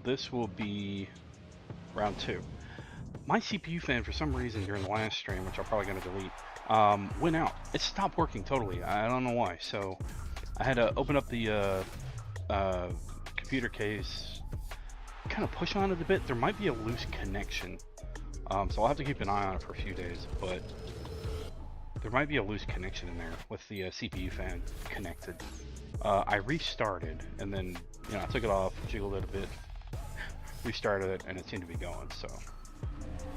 this will be round 2. My CPU fan, for some reason, during the last stream, which I'm probably going to delete, went out. It stopped working totally. I don't know why. So I had to open up the computer case, kind of push on it a bit. There might be a loose connection. So I'll have to keep an eye on it for a few days. But there might be a loose connection in there with the CPU fan connected. I restarted, and then I took it off, jiggled it a bit, restarted it, and it seemed to be going. So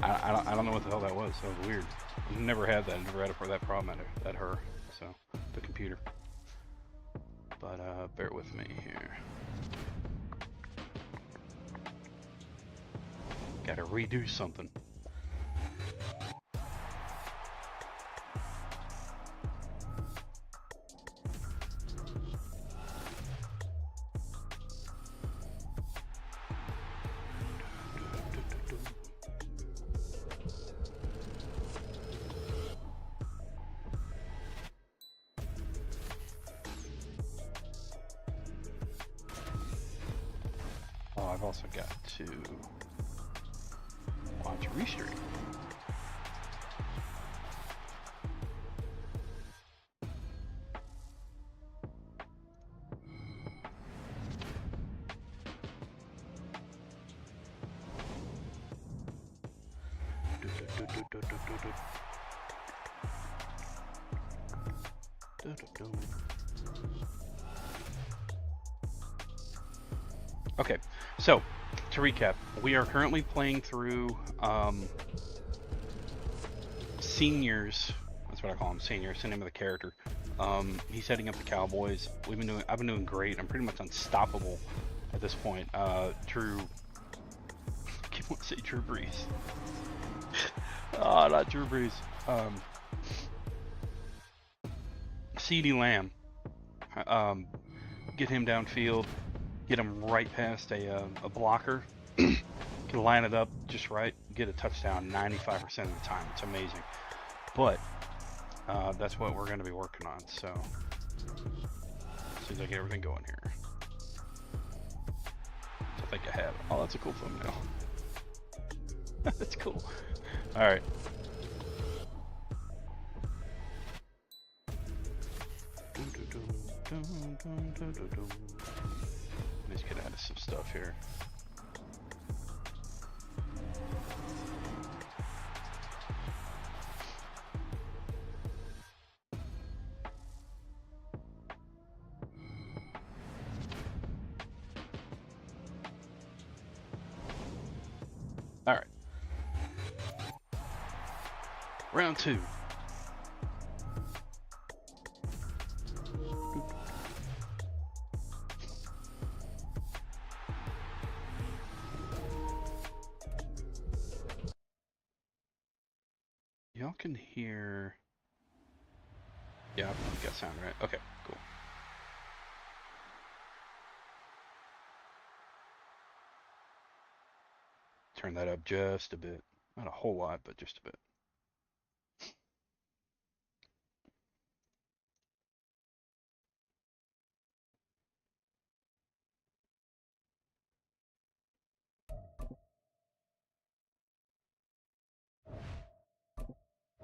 I don't know what the hell that was. That was weird. I've never had that. Never had that problem at her. So the computer. But bear with me here. Gotta redo something. I've also got to watch a restream. Okay, so to recap, we are currently playing through Seniors. That's what I call him, Senior. It's the name of the character. He's heading up the Cowboys. I've been doing great. I'm pretty much unstoppable at this point. Drew, I keep wanting to say Drew Brees. Oh, not Drew Brees. CeeDee Lamb. Get him downfield. Get him right past a blocker. Can line it up just right. Get a touchdown 95% of the time. It's amazing. But that's what we're going to be working on. So as soon as I get everything going here. So I think I have. Oh, that's a cool thumbnail. That's cool. All right. Let's get out of some stuff here. All right. Round 2. Y'all can hear. Yeah, I've got sound right. Okay, cool. Turn that up just a bit. Not a whole lot, but just a bit.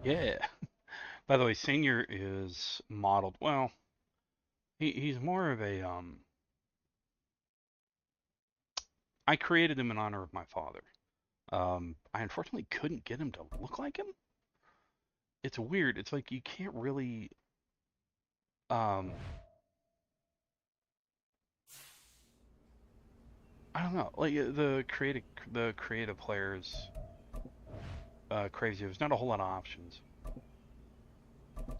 Yeah. By the way, Senior is modeled. Well, he's more of a I created him in honor of my father. I unfortunately couldn't get him to look like him. It's weird. It's like you can't really I don't know. Like the creative players crazy. There's not a whole lot of options. All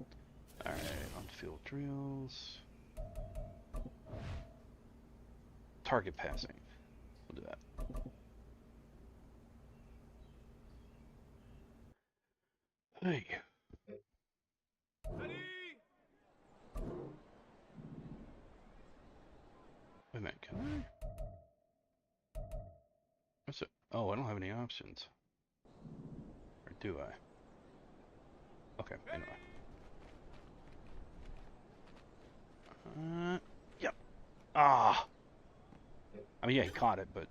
right, on field drills. Target passing. We'll do that. Hey. Wait a minute, can I? What's it? Oh, I don't have any options. Or do I? Okay, anyway. Yep. Ah. I mean, yeah, he caught it, but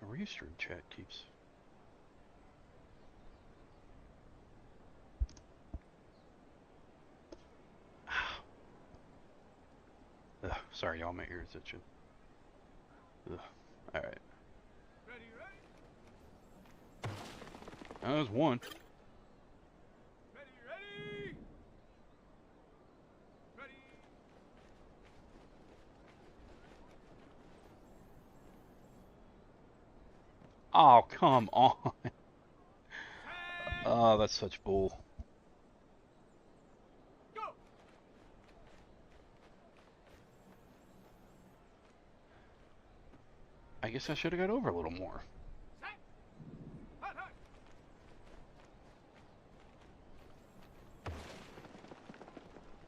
The Restream chat keeps. Ugh, sorry, y'all. My ears itching. Ugh. All right. That was one. Oh, come on. Oh, that's such bull. I guess I should have got over a little more.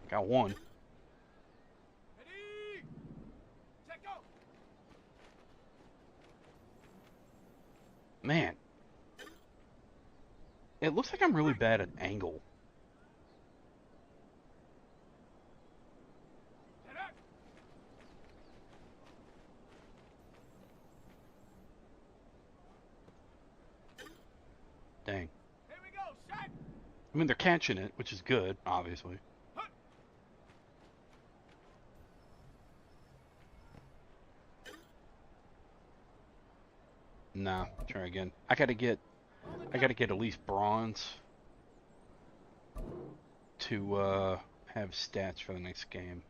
Got one. Man, it looks like I'm really bad at angle. Dang. I mean, they're catching it, which is good, obviously. Nah, try again. I gotta get at least bronze to have stats for the next game.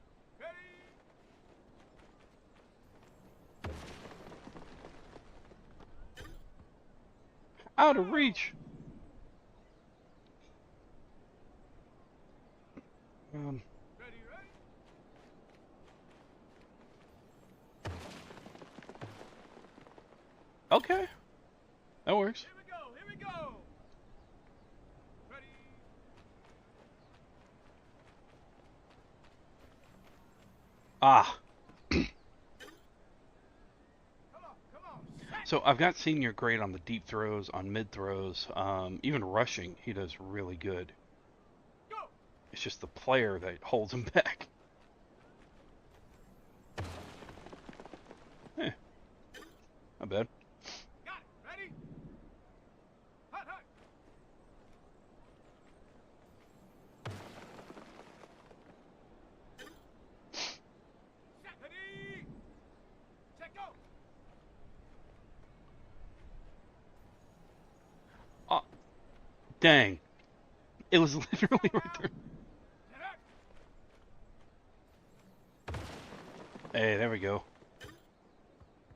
Out of reach. Um, okay, that works. Here we go. Ready. Ah. Come on. Set. So I've got senior grade on the deep throws, on mid throws, even rushing. He does really good. Go. It's just the player that holds him back. Eh, not bad. Got it. Ready. Hut, hut. Set. Ready. Set. Go. Oh, dang. It was literally right there. Hey, there we go.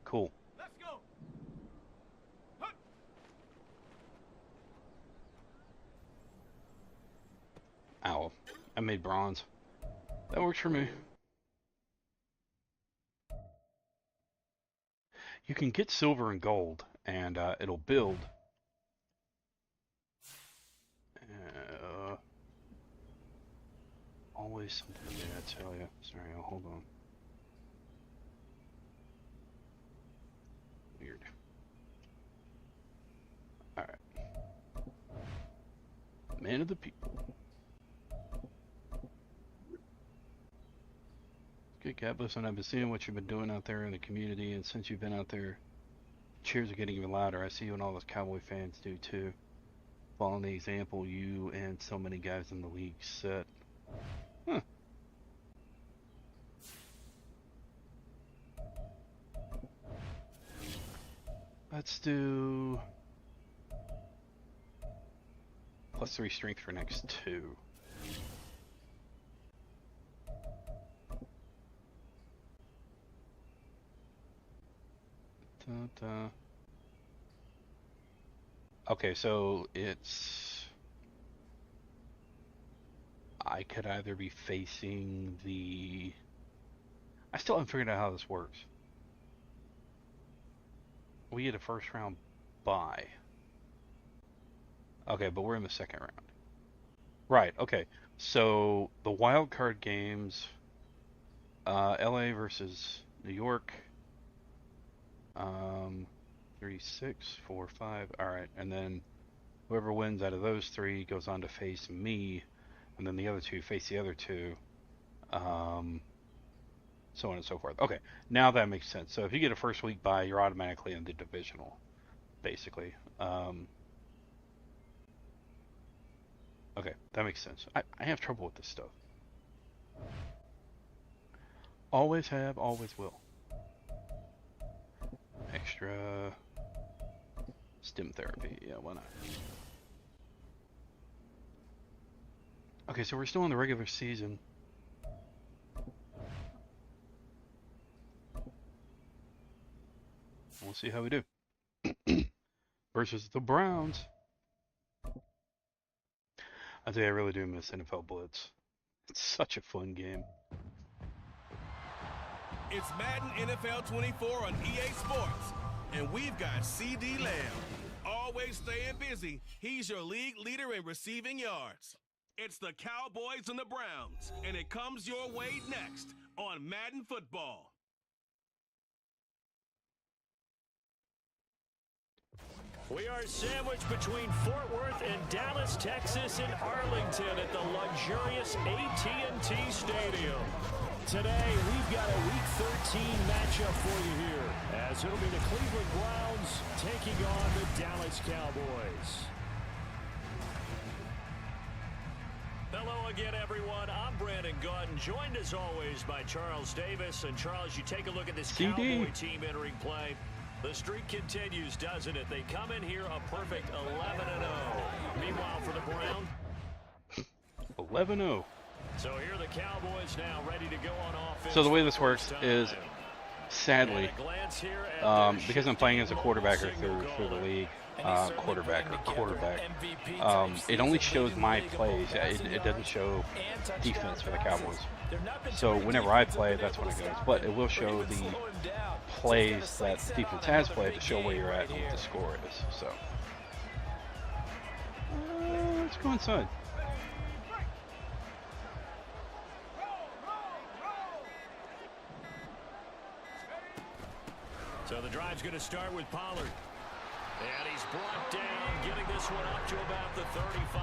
Cool. Let's go. Hut. Ow. I made bronze. That works for me. You can get silver and gold, and it'll build. Always something new, I tell you. Sorry, I'll hold on. Weird. Alright. Man of the people. Good, God bless, and I've been seeing what you've been doing out there in the community, and since you've been out there, cheers are getting even louder. I see you and all those Cowboy fans do too. Following the example you and so many guys in the league set. Huh. Let's do +3 strength for next 2. Da-da. Okay, so it's... I could either be facing the... I still haven't figured out how this works. We get a first round bye. Okay, but we're in the second round. Right, okay. So the wild card games, LA versus New York, 36, 4, 5. All right, and then whoever wins out of those 3 goes on to face me and then the other two face the other two, um, so on and so forth. Okay, now that makes sense. So if you get a first week bye, you're automatically in the divisional, basically. Okay, that makes sense. I have trouble with this stuff. Always have, always will. Extra stim therapy. Yeah, why not? Okay, so we're still in the regular season. We'll see how we do. Versus the Browns. I tell you, I really do miss NFL Blitz. It's such a fun game. It's Madden NFL 24 on EA Sports. And we've got CD Lamb. Always staying busy. He's your league leader in receiving yards. It's the Cowboys and the Browns. And it comes your way next on Madden Football. We are sandwiched between Fort Worth and Dallas, Texas, and Arlington at the luxurious A.K.A. Stadium. Today, we've got a Week 13 matchup for you here, as it'll be the Cleveland Browns taking on the Dallas Cowboys. Hello again, everyone. I'm Brandon Gunn, joined as always by Charles Davis. And Charles, you take a look at this Cowboy team entering play. The streak continues, doesn't it? They come in here a perfect 11-0. Meanwhile, for the Browns, 11-0. so here are the Cowboys now ready to go on offense. So the way this works is, sadly, because I'm playing as a quarterbacker through the league, quarterback, it only shows my plays. It doesn't show defense for the Cowboys. So whenever I play, that's when it goes. But it will show the plays that defense has played to show where you're at and what the score is. So let's go inside. So the drive's going to start with Pollard. And he's brought down, getting this one up to about the 35.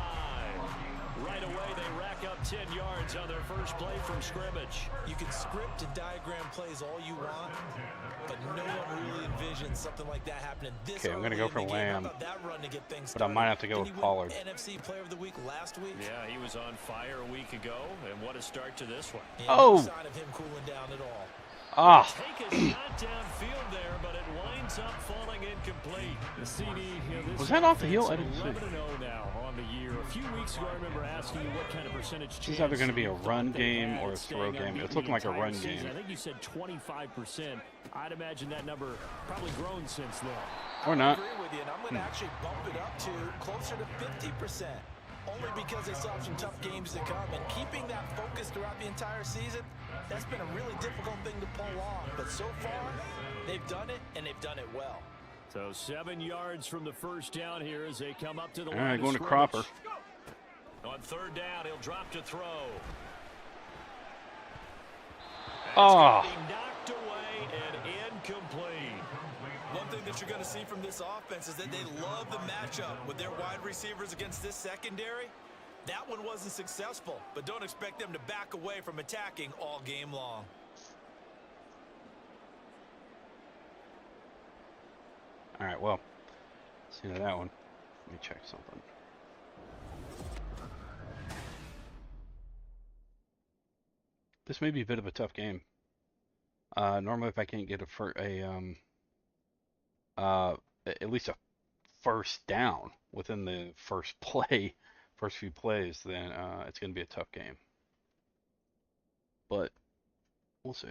Right away, they rack up 10 yards on their first play from scrimmage. You can script and diagram plays all you want, but no one really envisions something like that happening this Okay, I'm going to go for Lamb, but I might might have to go with Pollard. NFC Player of the Week last week. Yeah, he was on fire a week ago, and what a start to this one. Oh! No sign of him cooling down at all. Ah! Take a shot downfield there, but it winds up falling incomplete. The CD here. Was that off the heel? I didn't see. 11-0 now on the year. A few weeks ago, I remember asking you what kind of percentage chance. It's either going to be a run game or a throw game. It's looking like a run game. I think you said 25%. I'd imagine that number probably grown since then. Or not. I agree with you, and I'm going to actually bump it up to closer to 50%. Only because they still have some tough games to come, and keeping that focus throughout the entire season, that's been a really difficult thing to pull off. But so far, they've done it, and they've done it well. So 7 yards from the first down here as they come up to the line. All right, going to scrimmage. Cropper. On third down, he'll drop to throw. Oh. Knocked away and incomplete. One thing that you're going to see from this offense is that they love the matchup with their wide receivers against this secondary. That one wasn't successful, but don't expect them to back away from attacking all game long. All right, well, see that one. Let me check something. This may be a bit of a tough game. Normally, if I can't get at least a first down within the first few plays, then it's going to be a tough game. But we'll see.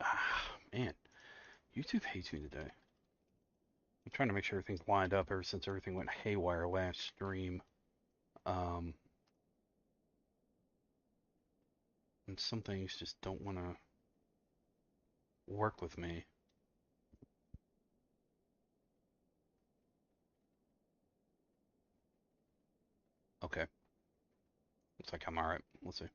Ah, man. YouTube hates me today. I'm trying to make sure everything's lined up ever since everything went haywire last stream. And some things just don't want to work with me. Okay. Looks like I'm alright. Let's see.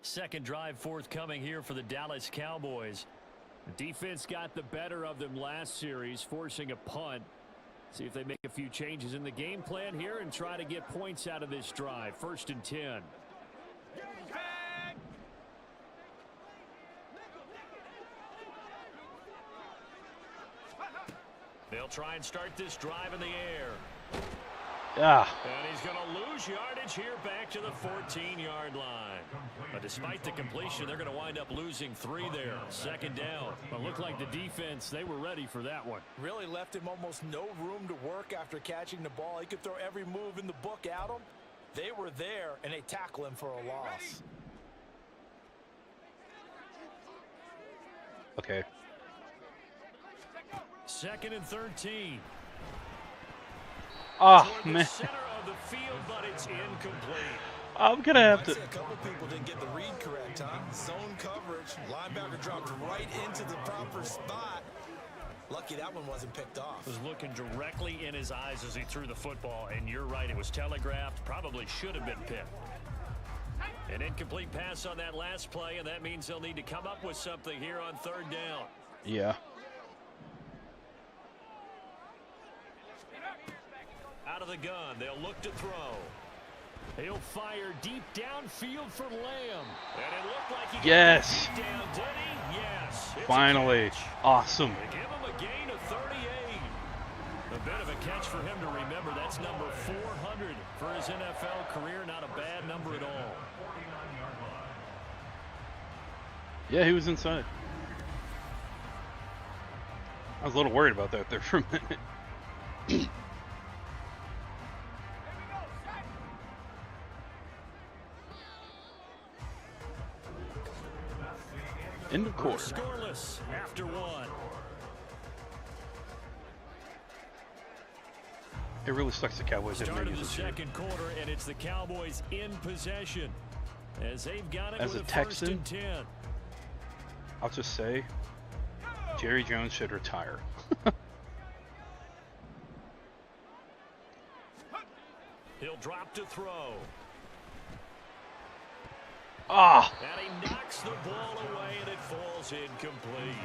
Second drive forthcoming here for the Dallas Cowboys. The defense got the better of them last series, forcing a punt. See if they make a few changes in the game plan here and try to get points out of this drive. 1st and 10. They'll try and start this drive in the air. Yeah. And he's going to lose yardage here back to the 14-yard line. But despite the completion, they're going to wind up losing 3 there. 2nd down. But looked like the defense, they were ready for that one. Really left him almost no room to work after catching the ball. He could throw every move in the book at him. They were there, and they tackle him for a loss. Okay. 2nd and 13. Oh, Toward the man. center of the field, but it's incomplete. I'm going to have I'd to... say a couple people didn't get the read correct, huh? Zone coverage. Linebacker dropped right into the proper spot. Lucky that one wasn't picked off. Was looking directly in his eyes as he threw the football, and you're right, it was telegraphed. Probably should have been picked. An incomplete pass on that last play, and that means they'll need to come up with something here on 3rd down. Yeah. Out of the gun, they'll look to throw. He'll fire deep downfield for Lamb. And it looked like he Yes. got down, did he? Yes. It's a Finally. catch. Awesome. They give him a gain of 38. A bit of a catch for him to remember. That's number 400 for his NFL career. Not a bad number at all. Yeah, he was inside. I was a little worried about that there for a minute. End of quarter. Scoreless after 1. It really sucks the Cowboys didn't Start make of it the this year. second quarter, and it's the Cowboys in possession as they've got it As with a a 1st Texan, and 10. I'll just say, Jerry Jones should retire. He'll drop to throw. Ah! And he knocks the ball away, and it falls incomplete.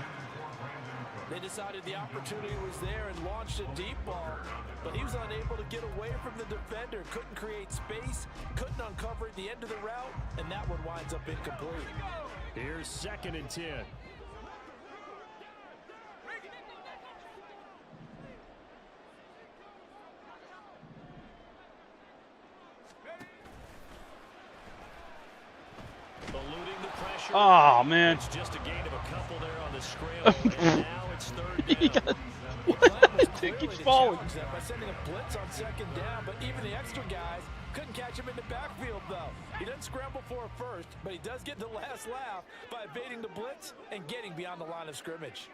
They decided the opportunity was there and launched a deep ball, but he was unable to get away from the defender. Couldn't create space, couldn't uncover at the end of the route, and that one winds up incomplete. Here's 2nd and 10. Eluding the pressure. Oh, man. It's just a gain of a couple there on the scramble, and now it's 3rd down. It keeps falling. By sending a blitz on 2nd down, but even the extra guys couldn't catch him in the backfield, though. He doesn't scramble for a first, but he does get the last laugh by evading the blitz and getting beyond the line of scrimmage.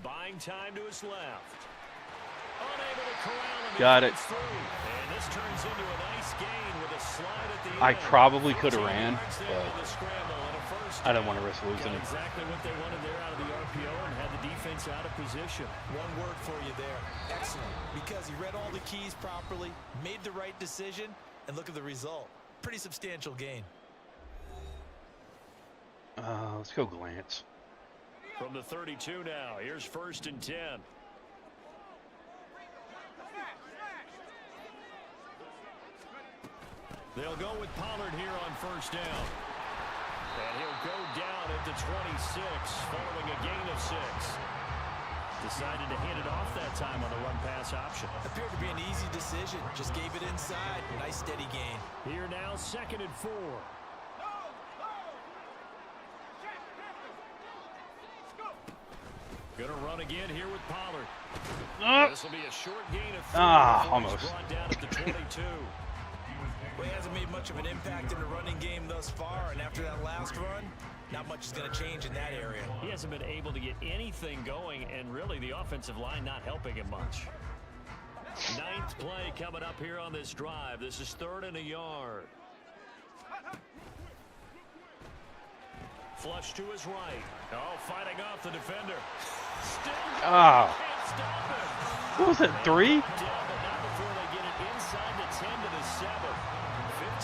Buying time to his left. Unable to corral him. Got it. And this turns into a nice gain with a slide at the end. I probably could have 14 ran, yards there but on the scramble and a first I didn't down. want to risk losing Got it. exactly what they wanted there out of the RPO and had the defense out of position. One word for you there. Excellent. Because he read all the keys properly, made the right decision, and look at the result. Pretty substantial gain. Let's go glance. From the 32 now, here's 1st and 10. They'll go with Pollard here on 1st down. And he'll go down at the 26 following a gain of 6. Decided to hand it off that time on the run-pass option. Appeared to be an easy decision. Just gave it inside. Nice steady gain. Here now, 2nd and 4. Gonna run again here with Pollard. This will be a short gain of 4. Almost. Brought down at the 22. Well, he hasn't made much of an impact in the running game thus far, and after that last run, not much is going to change in that area. He hasn't been able to get anything going, and really the offensive line not helping him much. 9th play coming up here on this drive. This is 3rd and a yard. Flush to his right. Oh, fighting off the defender. Still Ah. can't stop him. What was that, 3? Down, but not before they get it inside the 10 to the 7.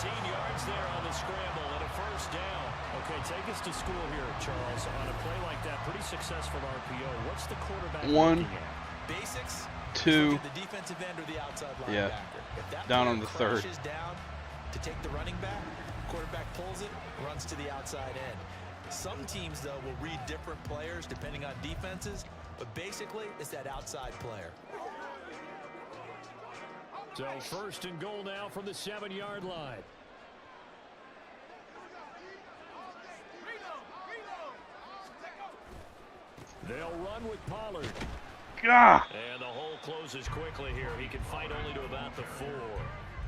15 yards there on the scramble and a first down. Okay, take us to school here, Charles. On a play like that, pretty successful RPO. What's the quarterback 1, looking at? Basics. 2. The defensive end or the outside linebacker. Yeah. If that Down player on the 3rd. crashes down to take the running back, quarterback pulls it, runs to the outside end. Some teams, though, will read different players depending on defenses, but basically it's that outside player. So first and goal now from the 7-yard line. They'll run with Pollard. Gah! And the hole closes quickly here. He can fight only to about the 4.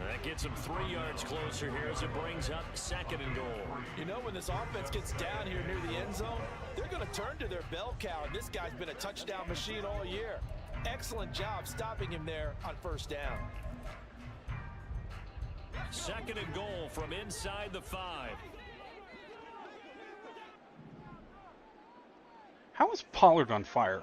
That gets him 3 yards closer here as it brings up 2nd and goal. You know, when this offense gets down here near the end zone, they're going to turn to their bell cow, and this guy's been a touchdown machine all year. Excellent job stopping him there on first down. 2nd and goal from inside the 5. How is Pollard on fire?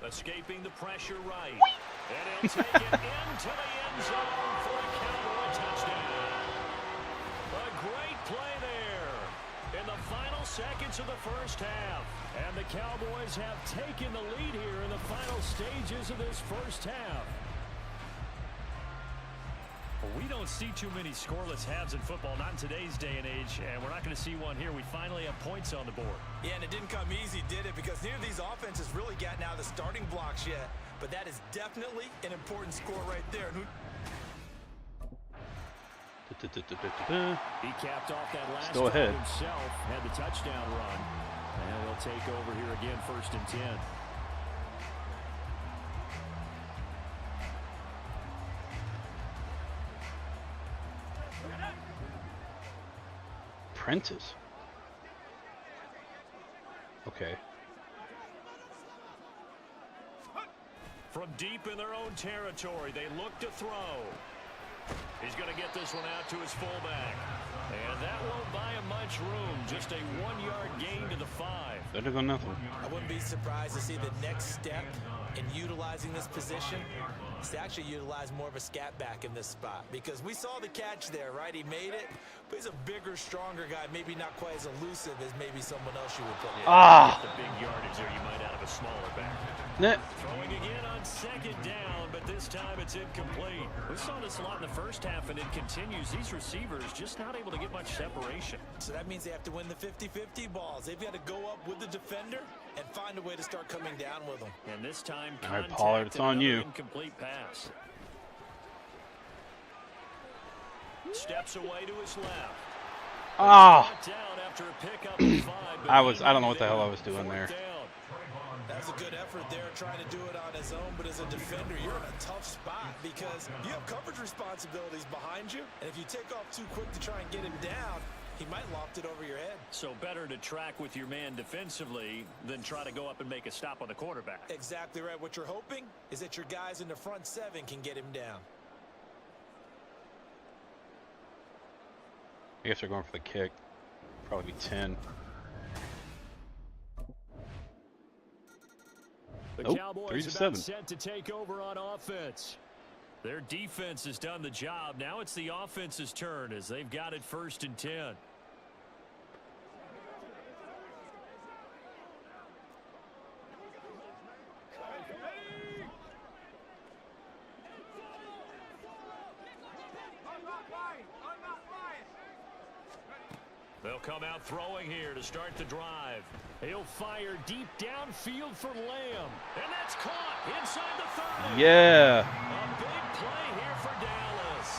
Escaping the pressure right. And he'll take it into the end zone for a Cowboy touchdown. A great play there in the final seconds of the first half. And the Cowboys have taken the lead here in the final stages of this first half. We don't see too many scoreless halves in football, not in today's day and age, and we're not going to see one here. We finally have points on the board. Yeah, and it didn't come easy, did it? Because neither of these offenses really gotten out of the starting blocks yet. But that is definitely an important score right there. He capped off that last Go ahead. himself, had the touchdown run, and he'll take over here again, 1st and 10. Prentice. Okay. From deep in their own territory, they look to throw. He's going to get this one out to his fullback. And that won't buy him much room. Just a 1-yard gain to the 5. Better than nothing. I wouldn't be surprised to see the next step in utilizing this position is to actually utilize more of a scat back in this spot. Because we saw the catch there, right? He made it, but he's a bigger, stronger guy. Maybe not quite as elusive as maybe someone else you would put in. Ah! The big yardage there you might out of a smaller back. Net. Throwing again on 2nd down, but this time it's incomplete. We saw this a lot in the first half, and it continues. These receivers just not able to get much separation. So that means they have to win the 50-50 balls. They've got to go up with the defender and find a way to start coming down with them. And this time, All right, contact Pollard, it's and on another you. Incomplete pass. Steps away to his left. Ah! Down after a pickup of 5, but I don't know what the hell I was doing there. That was a good effort there, trying to do it on his own, but as a defender, you're in a tough spot because you have coverage responsibilities behind you, and if you take off too quick to try and get him down, he might loft it over your head. So better to track with your man defensively than try to go up and make a stop on the quarterback. Exactly right. What you're hoping is that your guys in the front 7 can get him down. I guess they're going for the kick. Probably be 10. The Nope, Cowboys 3-7. about set to take over on offense. Their defense has done the job. Now it's the offense's turn as they've got it 1st and 10. They'll come out throwing here to start the drive. He'll fire deep downfield for Lamb. And that's caught inside the 30. Yeah. A big play here for Dallas.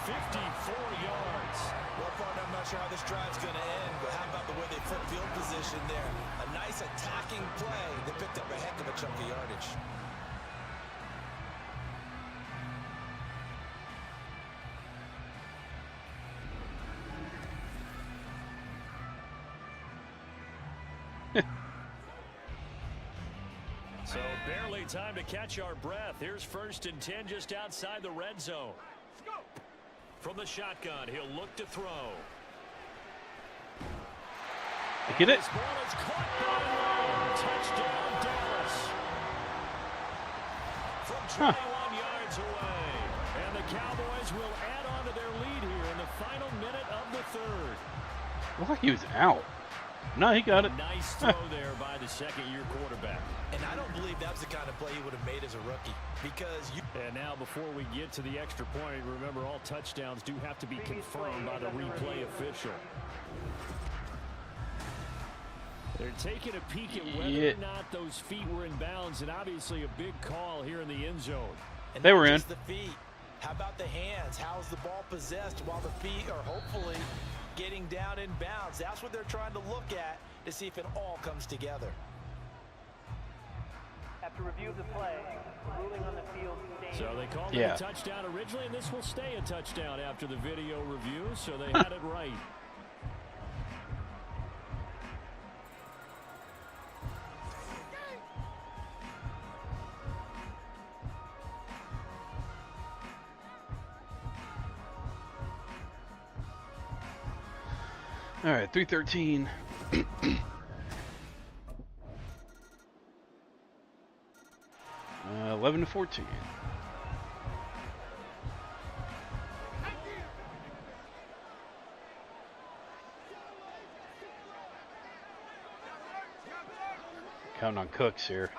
54 yards. Well, partner, I'm not sure how this drive's going to end, but how about the way they flip field position there? A nice attacking play that picked up a heck of a chunk of yardage. So barely time to catch our breath. Here's 1st and 10 just outside the red zone. From the shotgun, he'll look to throw. Get it? This ball is caught by Lamb. Touchdown, Dallas. From 21 yards away. And the Cowboys will add on to their lead here in the final minute of the third. Looked like he was out. No, he got it. Nice throw there by the second-year quarterback. And I don't believe that was the kind of play he would have made as a rookie. Because you... And now before we get to the extra point, remember all touchdowns do have to be confirmed by the replay official. They're taking a peek at whether or not those feet were in bounds, and obviously a big call here in the end zone. And they were in. the feet. How about the hands? How's the ball possessed while the feet are hopefully getting down in bounds? That's what they're trying to look at to see if it all comes together. After review of the play, ruling on the field stays. So they called it a touchdown originally, and this will stay a touchdown after the video review, so they had it right. All right, 3:13. 11-14. Counting on Cooks here.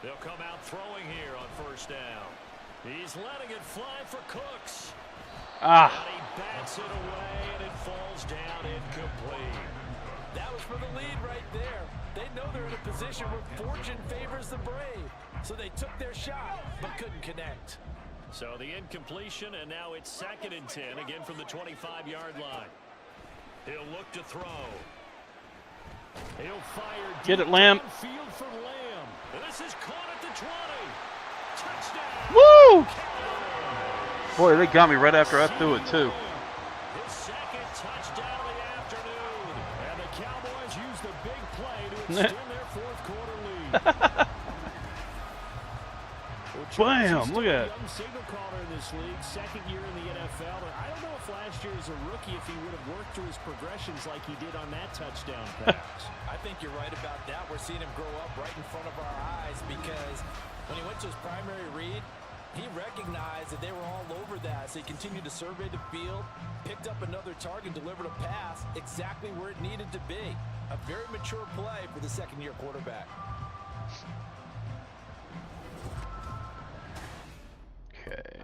They'll come out throwing here on first down. He's letting it fly for Cooks. And he bats it away, and it falls down incomplete. That was for the lead right there. They know they're in a position where fortune favors the brave. So they took their shot, but couldn't connect. So the incompletion, and now it's 2nd and 10, again from the 25-yard line. He'll look to throw. He'll fire. Get it, Lamb. Field for Lamb. And this is caught at the 20. Touchdown. Woo! Boy, they got me right after I threw it, too. His 2nd touchdown of the afternoon. And the Cowboys use the big play to extend their 4th quarter lead. Bam! Look at it. Young signal caller in this league, 2nd year in the NFL. And I don't know if last year as a rookie, if he would have worked through his progressions like he did on that touchdown pass. I think you're right about that. We're seeing him grow up right in front of our eyes because when he went to his primary read, he recognized that they were all over that, so he continued to survey the field, picked up another target, delivered a pass exactly where it needed to be. A very mature play for the 2nd-year quarterback. Okay.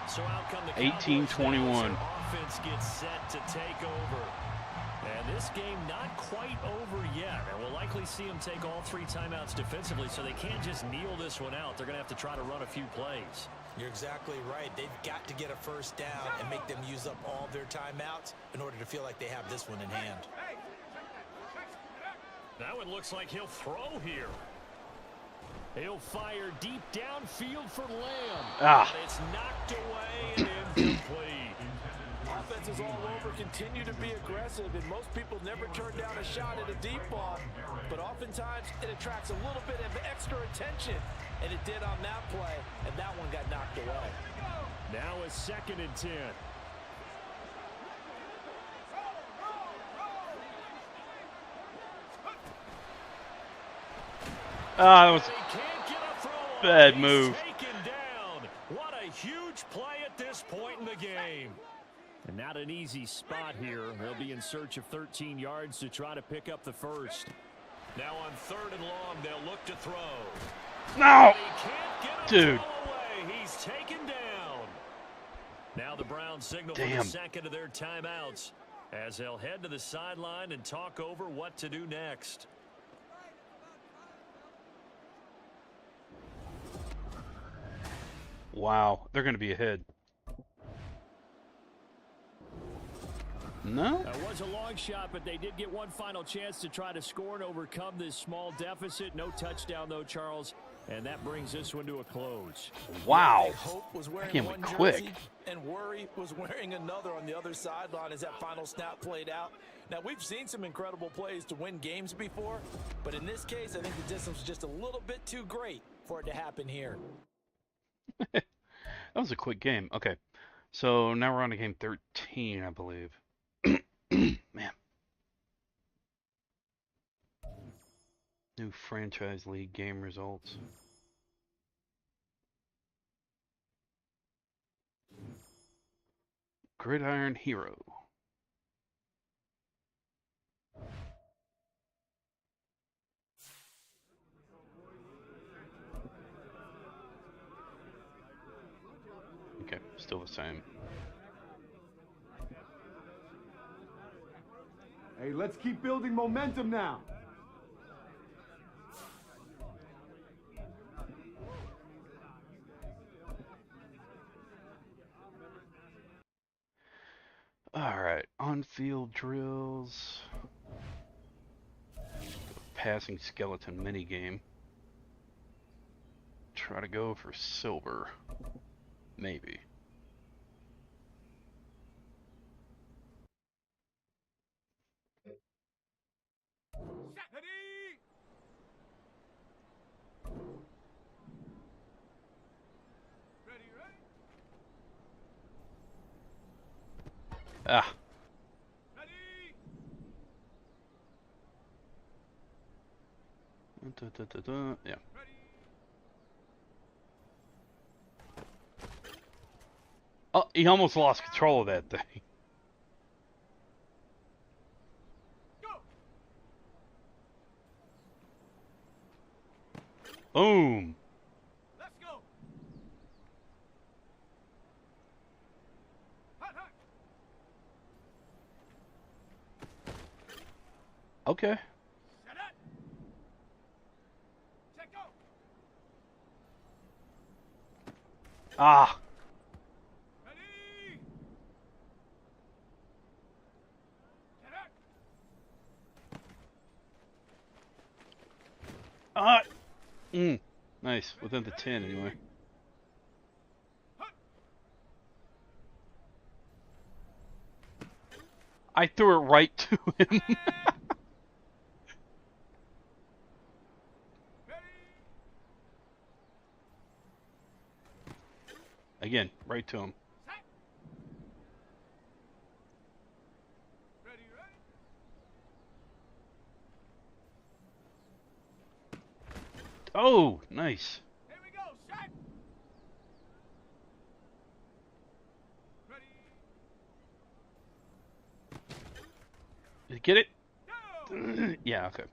So out come the 18-21. Offense gets set to take over. And this game not quite over yet. And we'll likely see them take all 3 timeouts defensively, so they can't just kneel this one out. They're going to have to try to run a few plays. You're exactly right. They've got to get a first down and make them use up all their timeouts in order to feel like they have this one in hand. Now it looks like he'll throw here. He'll fire deep downfield for Lamb. And it's knocked away and incomplete. Offenses all over continue to be aggressive, and most people never turn down a shot at a deep ball, but oftentimes it attracts a little bit of extra attention, and it did on that play, and that one got knocked away. Now a 2nd and 10. That was a bad move. What a huge play at this point in the game. And not an easy spot here. They'll be in search of 13 yards to try to pick up the first. Now on 3rd and long, they'll look to throw. No! Dude. He's taken down. Now the Browns signal for the 2nd of their timeouts as they'll head to the sideline and talk over what to do next. Wow, they're going to be ahead. No? That was a long shot, but they did get one final chance to try to score and overcome this small deficit. No touchdown, though, Charles. And that brings this one to a close. Wow. Hope was wearing That one went quick. jersey, and Worry was wearing another on the other sideline as that final snap played out. Now, we've seen some incredible plays to win games before, but in this case, I think the distance was just a little bit too great for it to happen here. That was a quick game. Okay, so now we're on to game 13, I believe. Man. New franchise league game results. Gridiron Hero. Okay, still the same. Hey, let's keep building momentum now. Alright, on-field drills. Passing skeleton minigame. Try to go for silver. Maybe. Ah. Yeah. Oh, he almost lost control of that thing. Boom. Let's go. Okay. Set up. Check go. Ah. Ready. Set up. Nice. Within the 10 anyway. I threw it right to him. Again, right to him. Ready, ready. Oh, nice. Here we go. Shot. Ready. Did you get it? Go. Yeah, okay.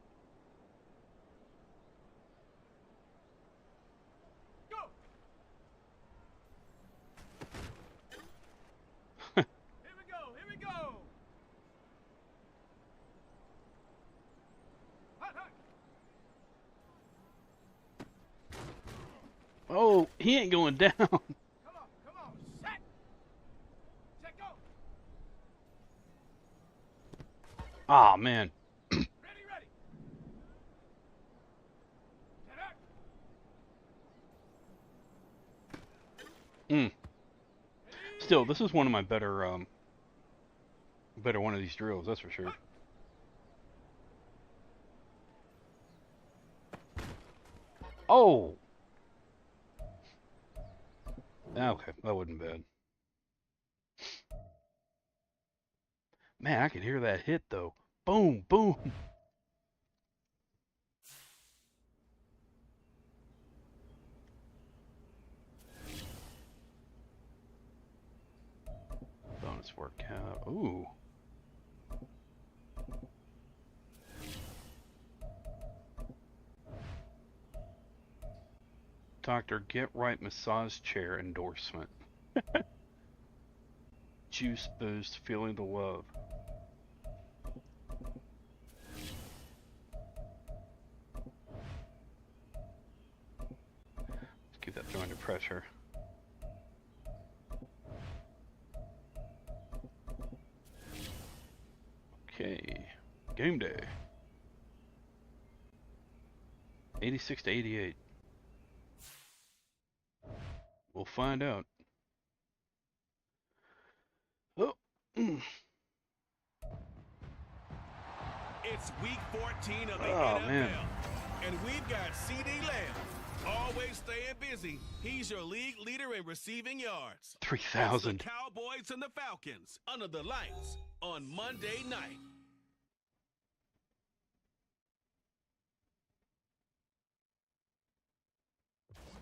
Go. Here we go. Here we go. Hot, hot. Oh, he ain't going down. Come on. Set. Check go. Ah, man. Ready, ready. Set up. Still, this is one of my better one of these drills, that's for sure. Oh. Okay, that wasn't bad. Man, I can hear that hit though. Boom, boom. Bonus workout. Ooh. Dr. Get Right massage chair endorsement. Juice boost, feeling the love. Let's keep that through under pressure. Okay, game day. 86 to 88. We'll find out. Oh. It's week 14 of the Oh, NFL. man. And we've got C.D. Lamb, Always staying busy, he's your league leader in receiving yards. 3,000. It's the Cowboys and the Falcons under the lights on Monday night.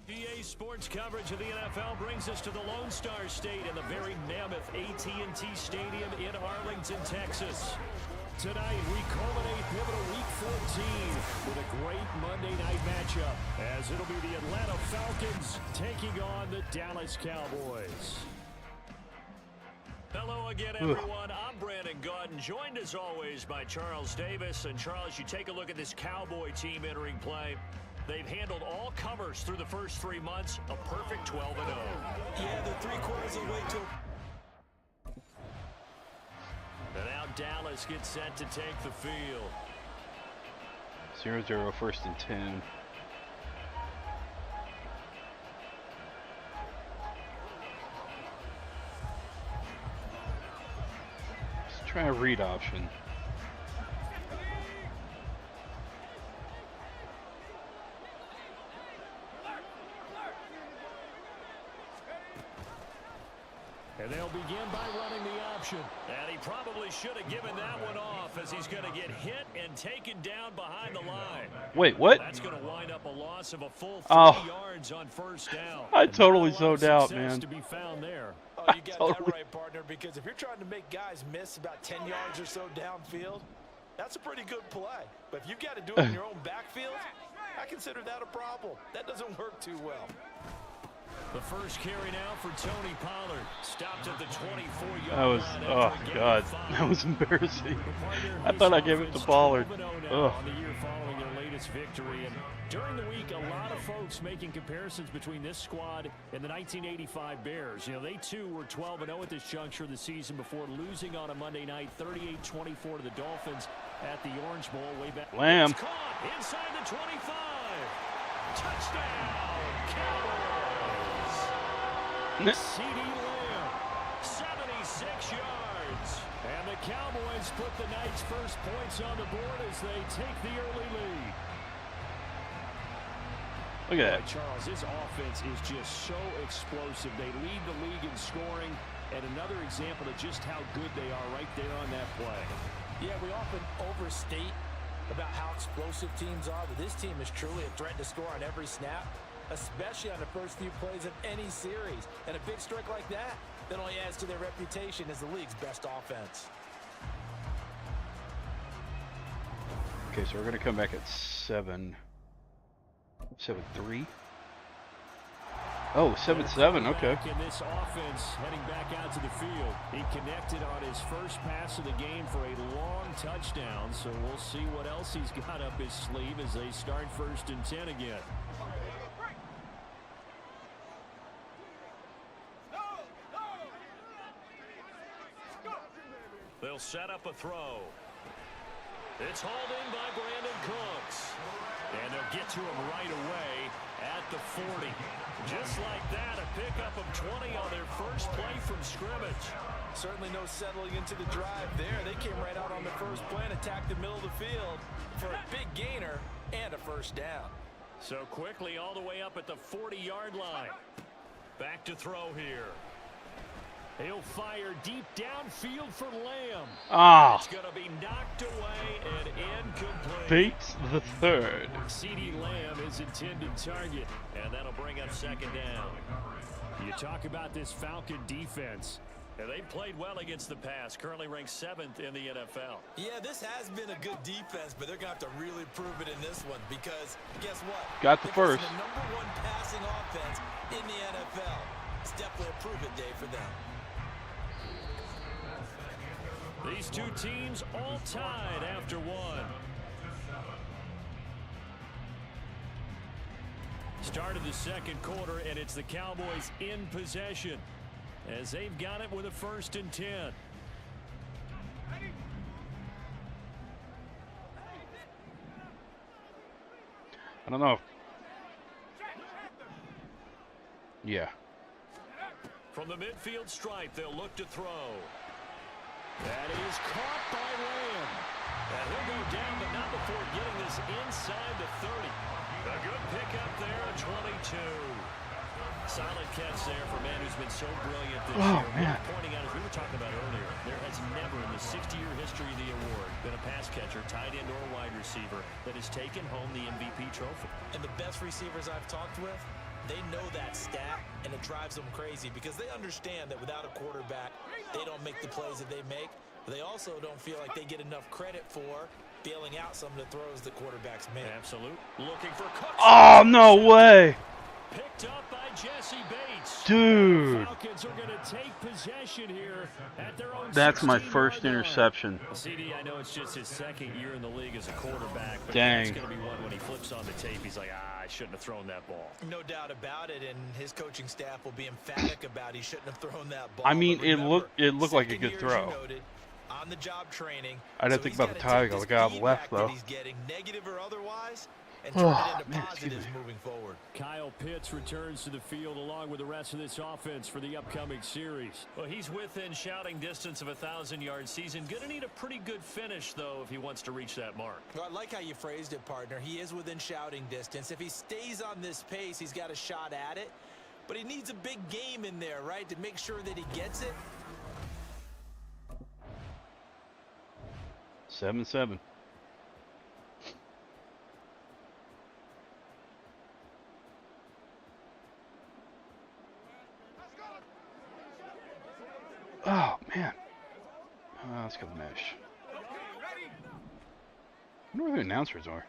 EA Sports coverage of the NFL brings us to the Lone Star State and the very mammoth A.K.A. Stadium in Arlington, Texas. Tonight, we culminate pivotal Week 14 with a great Monday night matchup, as it'll be the Atlanta Falcons taking on the Dallas Cowboys. Hello again, everyone. I'm Brandon Gaudin, joined as always by Charles Davis. And Charles, you take a look at this Cowboy team entering play. They've handled all comers through the first 3 months, a perfect 12-0. Yeah, they're 3/4 of the way to... And now Dallas gets set to take the field. 0-0, 1st and 10. Let's try a read option. And they'll begin by running the option. And he probably should have given that one off, as he's going to get hit and taken down behind the line. Wait, what? That's going to wind up a loss of a full 3 yards on first down. I totally zoned out, Success man. to be found there. Oh, you got that right, partner, because if you're trying to make guys miss about 10 yards or so downfield, that's a pretty good play. But if you've got to do it in your own backfield, I consider that a problem. That doesn't work too well. The first carry now for Tony Pollard. Stopped at the 24-yard That was, line. oh God, that was embarrassing. I thought I gave it to Pollard. On the year following their latest victory. And during the week, a lot of folks making comparisons between this squad and the 1985 Bears. You know, they too were 12-0 at this juncture of the season before losing on a Monday night 38-24 to the Dolphins at the Orange Bowl way back. Lamb. It's caught inside the 25. Touchdown, Cowboys. C.D. Lamb, 76 yards. And the Cowboys put the night's first points on the board as they take the early lead. Look at that. Charles, his offense is just so explosive. They lead the league in scoring, and another example of just how good they are right there on that play. Yeah, we often overstate about how explosive teams are, but this team is truly a threat to score on every snap, especially on the first few plays of any series. And a big strike like that only adds to their reputation as the league's best offense. Okay, so we're going to come back at 7-3. Oh, 7-7, okay. In this offense, heading back out to the field, he connected on his first pass of the game for a long touchdown, so we'll see what else he's got up his sleeve as they start 1st and 10 again. They'll set up a throw. It's hauled in by Brandon Cooks. And they'll get to him right away at the 40. Just like that, a pickup of 20 on their first play from scrimmage. Certainly no settling into the drive there. They came right out on the first play and attacked the middle of the field for a big gainer and a first down. So quickly all the way up at the 40-yard line. Back to throw here. He'll fire deep downfield for Lamb. Ah. It's going to be knocked away and incomplete. Bates the third. C.D. Lamb is intended target, and that'll bring up 2nd down. You talk about this Falcon defense. And they've played well against the pass, currently ranked 7th in the NFL. Yeah, this has been a good defense, but they're going to have to really prove it in this one because guess what? Got the first. The #1 passing offense in the NFL. It's definitely a prove-it day for them. These two teams all tied after one. Start of the 2nd quarter, and it's the Cowboys in possession as they've got it with a 1st and 10. I don't know if... Yeah. From the midfield stripe, they'll look to throw. That is caught by Lamb. And he'll go down, but not before getting this inside the 30. A good pickup there, a 22. Solid catch there for a man who's been so brilliant this year. Man. Pointing out, as we were talking about earlier, there has never in the 60-year history of the award been a pass catcher, tight end, or wide receiver that has taken home the MVP trophy. And the best receivers I've talked with, they know that stat, and it drives them crazy because they understand that without a quarterback, they don't make the plays that they make. But they also don't feel like they get enough credit for bailing out some of the throws the quarterbacks make. Absolute. Looking for Cook. Oh, no way. Picked up by Jesse Bates. Dude. Falcons are going to take possession here at their own. That's my 16-yard first line. interception. CD, I know it's just his second year in the league as a quarterback, but Dang. it's going to be one when he flips on the tape. He's like, I shouldn't have thrown that ball. No doubt about it, and his coaching staff will be emphatic about he shouldn't have thrown that ball. I mean, But it remember, looked like a second good year, as throw. you noted, on the job training. I didn't So think he's about the gotta take tag. this The guy on the feedback left, that though. he's getting, negative or otherwise, and turn Oh, it into man, excuse positives me. moving forward. Kyle Pitts returns to the field along with the rest of this offense for the upcoming series. Well, he's within shouting distance of a 1,000-yard season. Going to need a pretty good finish, though, if he wants to reach that mark. Well, I like how you phrased it, partner. He is within shouting distance. If he stays on this pace, he's got a shot at it. But he needs a big game in there, right, to make sure that he gets it. 7-7. Oh, man. Let's go mesh. I wonder where the announcers are.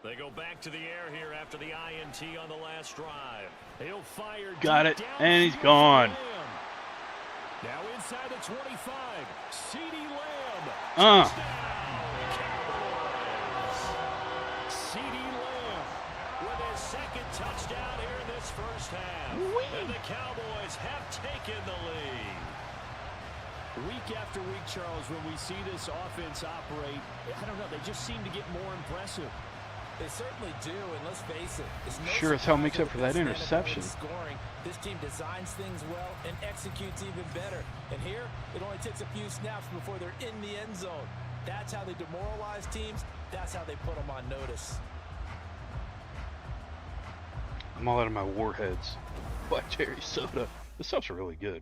They go back to the air here after the INT on the last drive. He'll fire. Got it, deep and he's downfield gone. for Lamb. Now inside the 25, C.D. Lamb. Touchdown, Cowboys. C.D. Lamb with his second touchdown here in this first half. And the Cowboys have taken the lead. Week after week, Charles, when we see this offense operate, I don't know, they just seem to get more impressive. They certainly do, and let's face it. It's no Sure as hell surprise makes up for that it's the NFL interception. with Scoring. This team designs things well and executes even better. And here, it only takes a few snaps before they're in the end zone. That's how they demoralize teams. That's how they put them on notice. I'm all out of my warheads. Black cherry soda. This stuff's really good.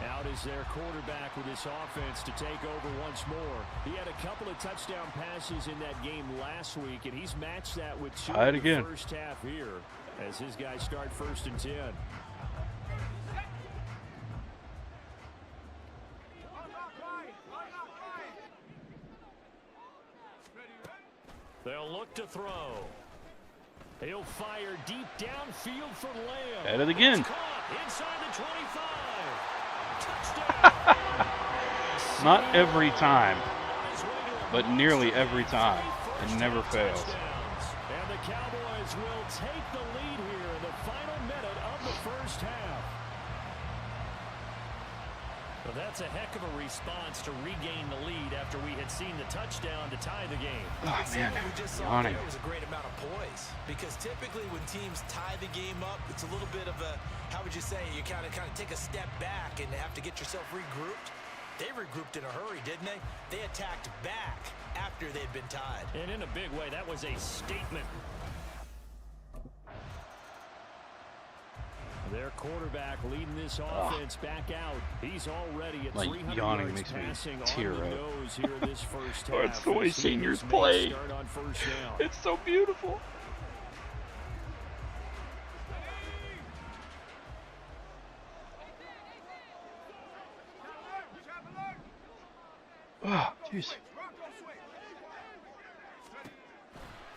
Out is their quarterback with this offense to take over once more. He had a couple of touchdown passes in that game last week, and he's matched that with two Try it in the again. first half here as his guys start 1st and 10. They'll look to throw. He'll fire deep downfield for Lamb. At it again. It's caught inside the 25. Touchdown. Not every time, but nearly every time. It never fails. And the Cowboys will take the lead here in the final minute of the first half. Well, that's a heck of a response to regain the lead after we had seen the touchdown to tie the game. Oh, man. What we just saw Yawning. there was a great amount of poise, because typically when teams tie the game up, it's a little bit of a, how would you say, you kind of take a step back and have to get yourself regrouped. They regrouped in a hurry, didn't they? They attacked back after they'd been tied. And in a big way, that was a statement. Their quarterback leading this offense back out. He's already at Like, 300 yawning yards makes me passing tear on the up. nose here this first half. Oh, it's the way We've seen seniors his play. start on first down. It's so beautiful. Oh, jeez.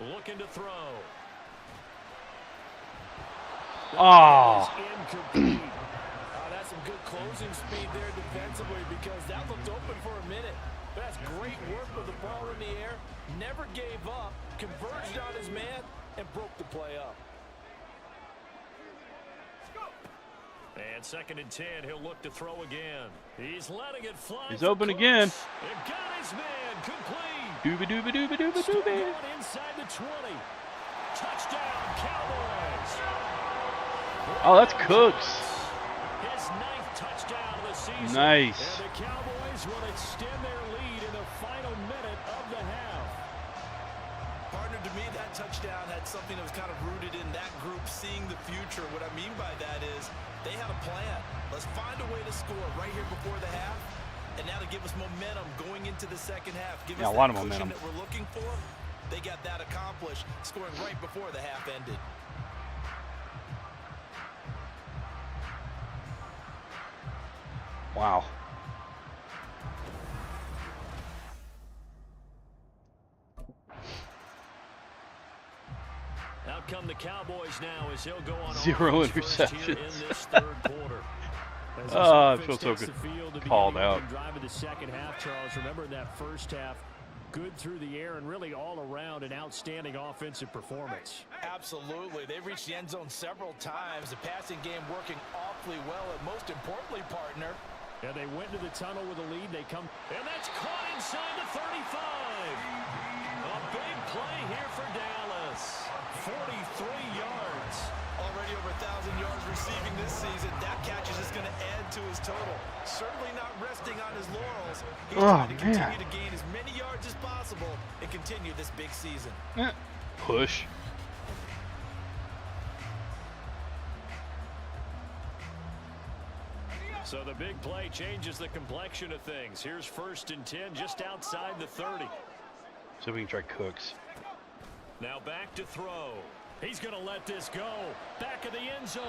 Looking to throw. Oh. Incomplete. That's some good closing speed there defensively, because that looked open for a minute. That's great work with the ball in the air. Never gave up, converged on his man, and broke the play up. And 2nd and 10, he'll look to throw again. He's letting it fly. He's for open Cooks. again. It got his man complete. Dooba dooba dooba dooba Still dooba. going inside the 20. Touchdown, Cowboys. Oh, that's Cooks. His 9th touchdown of the season. Nice. And the Cowboys will extend their lead in the final minute of the half. Partner, to me, that touchdown had something that was kind of rooted in that group seeing the future. What I mean by that is they had a plan. Let's find a way to score right here before the half. And now to give us momentum going into the second half. Give us a lot that of cushion momentum. that we're looking for. They got that accomplished, scoring right before the half ended. Wow. Out come the Cowboys now as he'll go on 0 offense first here in interceptions. this third quarter. As this Oh, I offense feel so takes good. the field to begin Called the out. opening drive of the second half, Charles. Remember in that first half, good through the air and really all around an outstanding offensive performance. Absolutely. They've reached the end zone several times. The passing game working awfully well. And most importantly, partner, And they went to the tunnel with a lead. They come, and that's caught inside the 35. A big play here for Dallas. 43 yards. already over 1,000 yards receiving this season. That catch is just going to add to his total. Certainly not resting on his laurels. He's trying to continue to gain as many yards as possible and continue this big season. Push. So the big play changes the complexion of things. Here's 1st and 10 just outside the 30. So we can try Cooks. Now back to throw. He's going to let this go. Back of the end zone.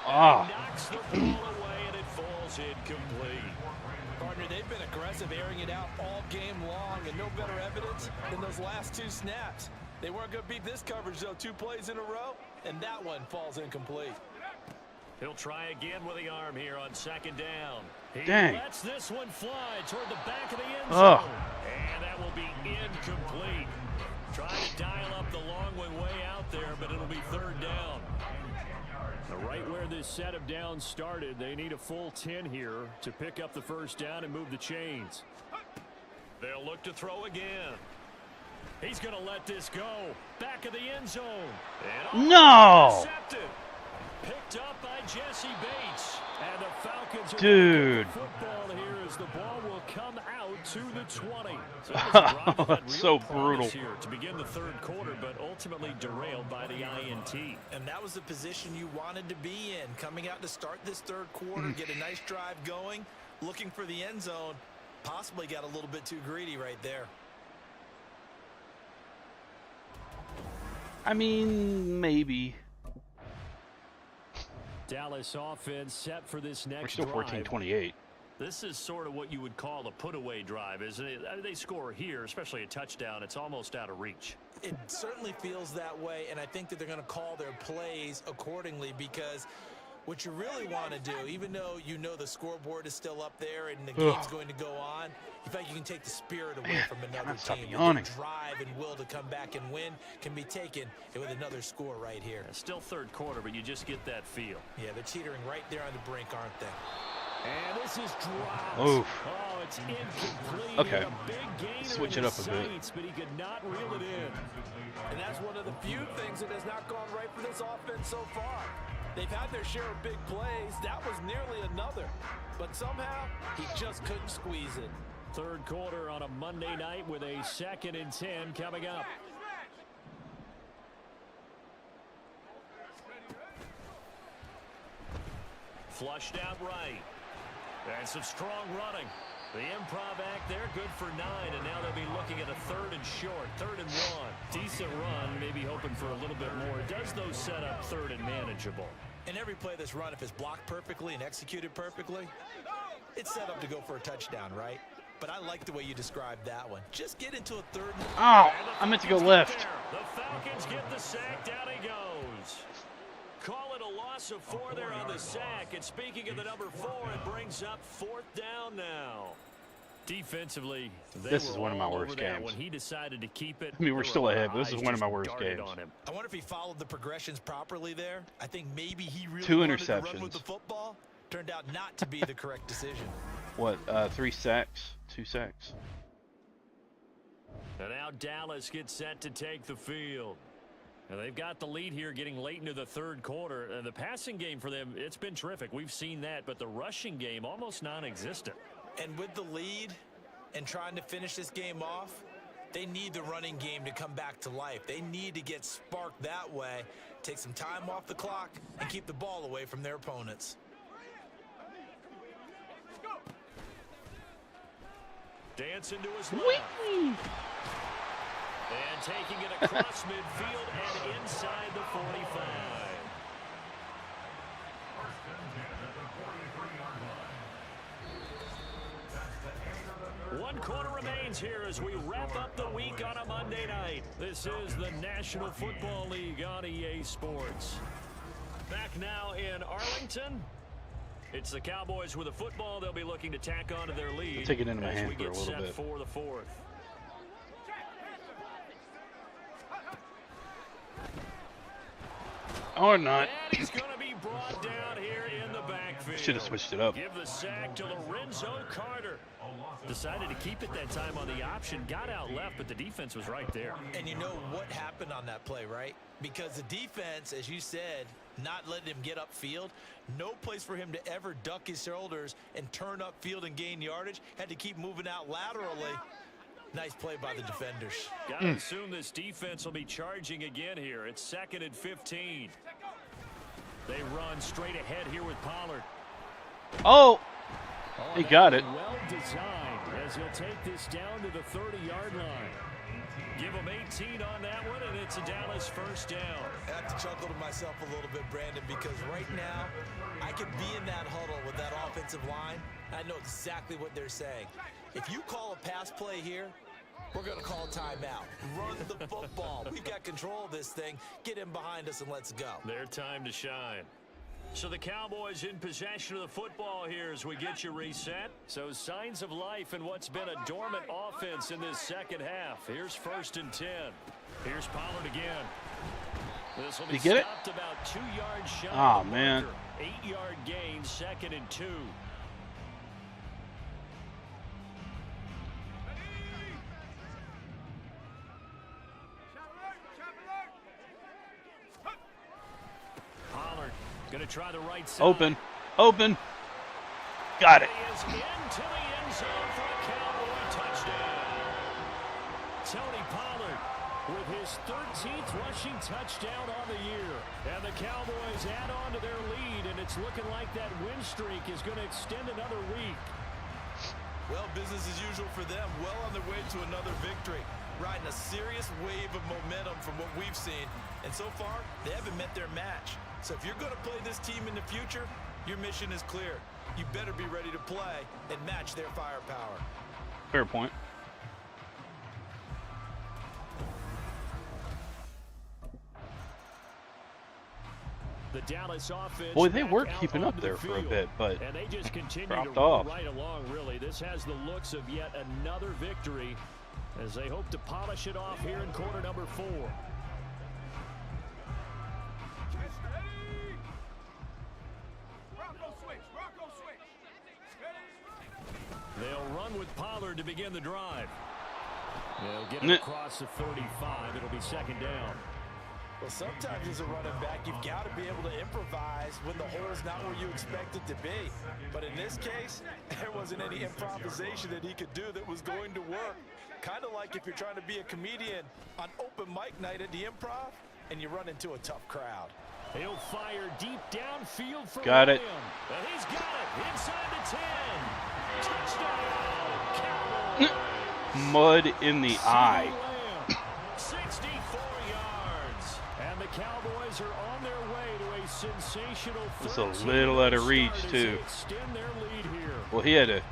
Ah. He knocks the ball away and it falls incomplete. Partner, they've been aggressive, airing it out all game long, and no better evidence than those last 2 snaps. They weren't going to beat this coverage, though. 2 plays in a row, and that one falls incomplete. He'll try again with the arm here on 2nd down. He Dang. lets this one fly toward the back of the end Oh. zone. And that will be incomplete. Trying to dial up the long one way out there, but it'll be 3rd down. Right where this set of downs started, they need a full 10 here to pick up the 1st down and move the chains. They'll look to throw again. He's going to let this go. Back of the end zone. And No! intercepted. Picked up by Jesse Bates. And the Falcons are Dude. gonna get the football here as the ball will come out to the 20. So That's so brutal. Here to begin the 3rd quarter, but ultimately derailed by the INT. And that was the position you wanted to be in. Coming out to start this 3rd quarter, get a nice drive going, looking for the end zone. Possibly got a little bit too greedy right there. I mean, maybe. Dallas offense set for this next We're still drive. 14-28. This is sort of what you would call a put-away drive, isn't it? I mean, they score here, especially a touchdown. It's almost out of reach. It certainly feels that way, and I think that they're going to call their plays accordingly, because what you really want to do, even though you know the scoreboard is still up there and the game's going to go on, in fact, you can take the spirit away from another team. The drive and will to come back and win can be taken with another score right here. It's still 3rd quarter, but you just get that feel. Yeah, they're teetering right there on the brink, aren't they? And this is dropped. Oof. Oh, it's incomplete. Okay. A big gainer Switch in it the up a bit. Saints, but he could not reel it in. And that's one of the few things that has not gone right for this offense so far. They've had their share of big plays. That was nearly another. But somehow, he just couldn't squeeze it. 3rd quarter on a Monday night with a 2nd and 10 coming up. Flushed out right. And some strong running. The improv act there, good for 9, and now they'll be looking at a 3rd and short, 3rd and 1. Decent run, maybe hoping for a little bit more. Does those set up 3rd and manageable? And every play that's run, if it's blocked perfectly and executed perfectly, it's set up to go for a touchdown, right? But I like the way you described that one. Just get into a 3rd. Oh, I meant to go left. The Falcons get the sack. Down he goes. Call it a loss of 4 there on the sack. And speaking of the number 4, it brings up 4th down now. Defensively, this is one of my worst games. When he decided to keep it, I mean, we're still ahead, but this is one of my worst games. I wonder if he followed the progressions properly there. I think maybe he really 2 wanted to run interceptions. with the football. Turned out not to be the correct decision. What, 3 sacks? 2 sacks? And now Dallas gets set to take the field. And they've got the lead here getting late into the third quarter. The passing game for them, it's been terrific. We've seen that, but the rushing game almost non-existent. And with the lead and trying to finish this game off, they need the running game to come back to life. They need to get sparked that way, take some time off the clock, and keep the ball away from their opponents. Dancing to his left. And taking it across midfield and inside the 45. One quarter remains here as we wrap up the week on a Monday night. This is the National Football League on EA Sports. Back now in Arlington. It's the Cowboys with a football. They'll be looking to tack on to their lead. Take it into my as hand we for a get little set bit. for the fourth. Or not. And he's going to be brought down here in the backfield. Should have switched it up. Give the sack to Lorenzo Carter. Decided to keep it that time on the option. Got out left, but the defense was right there. And you know what happened on that play, right? Because the defense, as you said, not letting him get upfield. No place for him to ever duck his shoulders and turn upfield and gain yardage. Had to keep moving out laterally. Nice play by the defenders. Got to assume this defense will be charging again here. It's 2nd and 15. They run straight ahead here with Pollard. Oh, he got it. Well designed as he'll take this down to the 30-yard line. Give him 18 on that one, and it's a Dallas first down. I have to chuckle to myself a little bit, Brandon, because right now I could be in that huddle with that offensive line. I know exactly what they're saying. If you call a pass play here, we're going to call a timeout. Run the football. We've got control of this thing. Get in behind us and let's go. Their time to shine. So the Cowboys in possession of the football here as we get you reset. So signs of life in what's been a dormant offense in this second half. Here's 1st and 10. Here's Pollard again. This will be stopped about 2 yards shy. Oh, man. 8-yard gain, 2nd and 2. Pollard going to try the right side. Open. Open. Got it. He is into the end zone for a Cowboy touchdown. Tony Pollard with his 13th rushing touchdown on the year. And the Cowboys add on to their lead, and it's looking like that win streak is going to extend another week. Well, business as usual for them. Well on their way to another victory. Riding a serious wave of momentum from what we've seen. And so far, they haven't met their match. So if you're going to play this team in the future, your mission is clear. You better be ready to play and match their firepower. Fair point. The Dallas offense. Boy, they were keeping up there for a bit, but and they just continue dropped to roll off. right along, really. This has the looks of yet another victory as they hope to polish it off here in quarter number 4. They'll run with Pollard to begin the drive. They'll get it across the 35. It'll be 2nd down. Well, sometimes as a running back, you've got to be able to improvise when the hole's not where you expect it to be. But in this case, there wasn't any improvisation that he could do that was going to work. Kind of like if you're trying to be a comedian on open mic night at the Improv and you run into a tough crowd. He'll fire deep downfield for Got it. William. And he's got it inside the 10. Touchdown, Cowboys. Mud in the eye. 64 yards. And the Cowboys are on their way to a sensational It's a little out of reach, too. Extend their lead here. Well, he had to.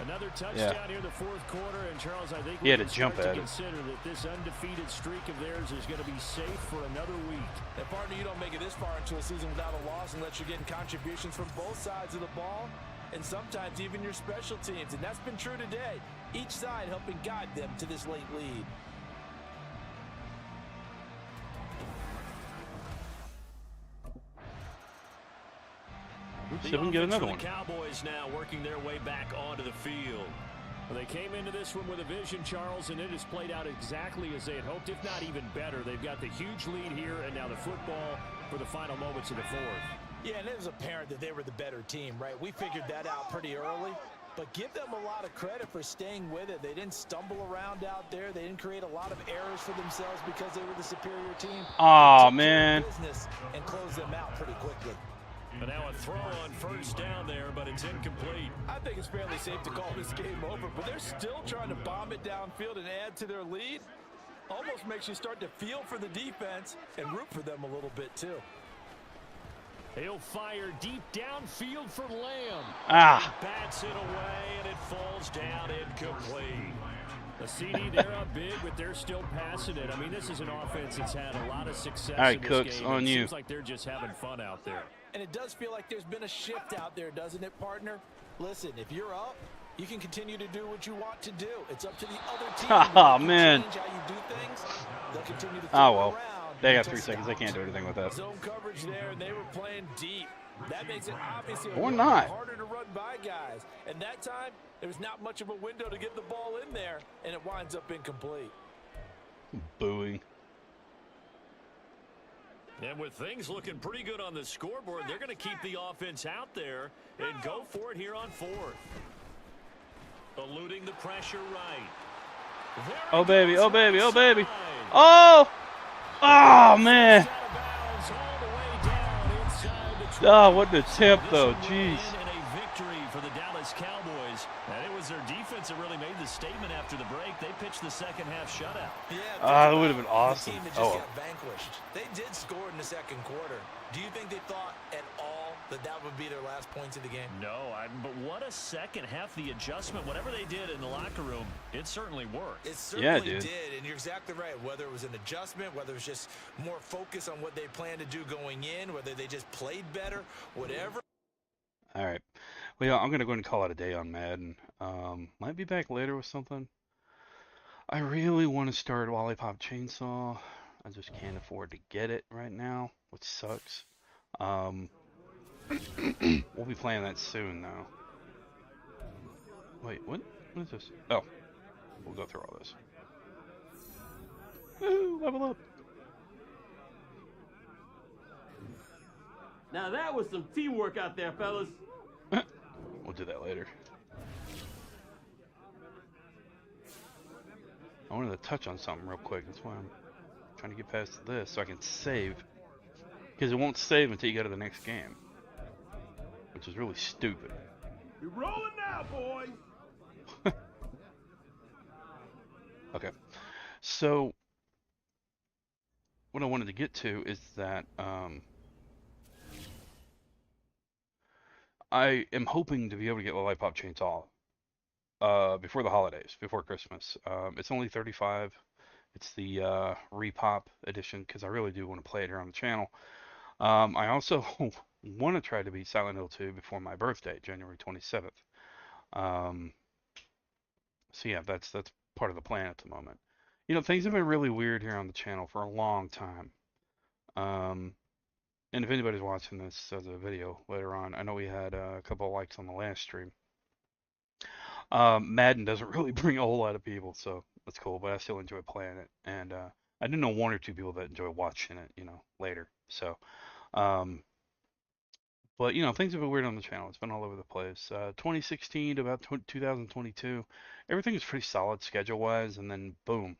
Another touchdown here in the fourth quarter, and Charles, I think He had we to can jump start at to it. consider that this undefeated streak of theirs is going to be safe for another week. And partner, you don't make it this far into a season without a loss unless you're getting contributions from both sides of the ball and sometimes even your special teams. And that's been true today. Each side helping guide them to this late lead. See if we can get another one. The Cowboys now working their way back onto the field. Well, they came into this one with a vision, Charles, and it has played out exactly as they had hoped, if not even better. They've got the huge lead here, and now the football for the final moments of the fourth. Yeah, and it was apparent that they were the better team, right? We figured that out pretty early. But give them a lot of credit for staying with it. They didn't stumble around out there. They didn't create a lot of errors for themselves because they were the superior team. Oh, man. Business and close them out pretty quickly. But now a throw on first down there, but it's incomplete. I think it's fairly safe to call this game over, but they're still trying to bomb it downfield and add to their lead. Almost makes you start to feel for the defense and root for them a little bit too. He'll fire deep downfield for Lamb. Ah. He bats it away, and it falls down incomplete. The CD, they're up big, but they're still passing it. I mean, this is an offense that's had a lot of success All right, in this Cooks, game. on it you. Seems like they're just having fun out there. And it does feel like there's been a shift out there, doesn't it, partner? Listen, if you're up, you can continue to do what you want to do. It's up to the other team. Oh, man. Change how you do things. They'll continue to Oh, well. around. They got 3 seconds. They can't do anything with that. Zone coverage there, and they were playing deep. That makes it obviously Or a not. harder to run by guys. And that time, there was not much of a window to get the ball in there, and it winds up incomplete. Booing. And with things looking pretty good on the scoreboard, they're going to keep the offense out there and go for it here on fourth. Eluding the pressure right. There Oh, he baby. goes Oh, baby. Oh, baby. outside. Oh! Oh, man. Out of bounds all the way down inside the Oh, what the tip, This though. a win Jeez. and a victory for the Dallas Cowboys. And it was their defense that really made the statement after the break. They pitched the second half shutout. Yeah, That would have been awesome. The team that Oh, just well. got vanquished. They did score in the second quarter. Do you think they thought at all that that would be their last points of the game? No, but what a second half. The adjustment, whatever they did in the locker room, it certainly worked. It certainly dude. did, and you're exactly right. Whether it was an adjustment, whether it was just more focus on what they planned to do going in, whether they just played better, whatever. All right. Well, yeah, I'm going to go ahead and call it a day on Madden. Might be back later with something. I really want to start Lollipop Chainsaw. I just can't afford to get it right now, which sucks. We'll be playing that soon, though. Wait, what? What is this? Oh, we'll go through all this. Woo, level up. Now that was some teamwork out there, fellas. We'll do that later. I wanted to touch on something real quick. That's why I'm trying to get past this so I can save. Because it won't save until you go to the next game. Which is really stupid. You're rolling now, boys. Okay. So, what I wanted to get to is that I am hoping to be able to get Lollipop Chainsaw before the holidays, before Christmas. It's only $35. It's the Repop edition because I really do want to play it here on the channel. I also want to try to beat Silent Hill 2 before my birthday, January 27th. So yeah, that's part of the plan at the moment. You know, things have been really weird here on the channel for a long time. And if anybody's watching this as a video later on, I know we had a couple of likes on the last stream. Madden doesn't really bring a whole lot of people, so that's cool, but I still enjoy playing it. And I do know 1 or 2 people that enjoy watching it, you know, later. So, but, you know, things have been weird on the channel. It's been all over the place. 2016 to about 2022, everything was pretty solid schedule-wise, and then, boom,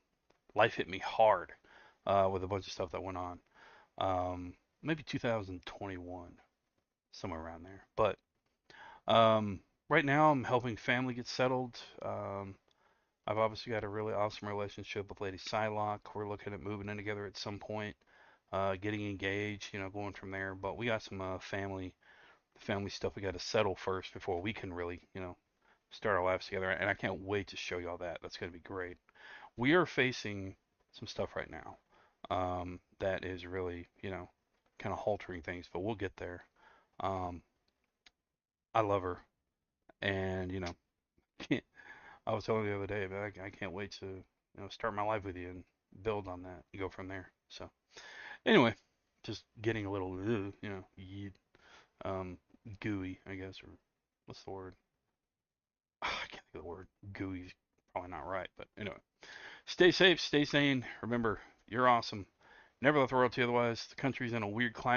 life hit me hard with a bunch of stuff that went on. Maybe 2021, somewhere around there. But right now, I'm helping family get settled. I've obviously got a really awesome relationship with Lady Psylocke. We're looking at moving in together at some point, getting engaged, you know, going from there. But we got some family stuff we got to settle first before we can really, you know, start our lives together. And I can't wait to show y'all that. That's going to be great. We are facing some stuff right now that is really, you know, kind of haltering things, but we'll get there. I love her, and you know, I was telling her the other day, but I can't wait to, you know, start my life with you and build on that and go from there. So anyway, just getting a little, you know, gooey, I guess, or what's the word? I can't think the word gooey is probably not right, but anyway. Stay safe, stay sane. Remember, you're awesome. Never let the world tell you otherwise. The country's in a weird climate.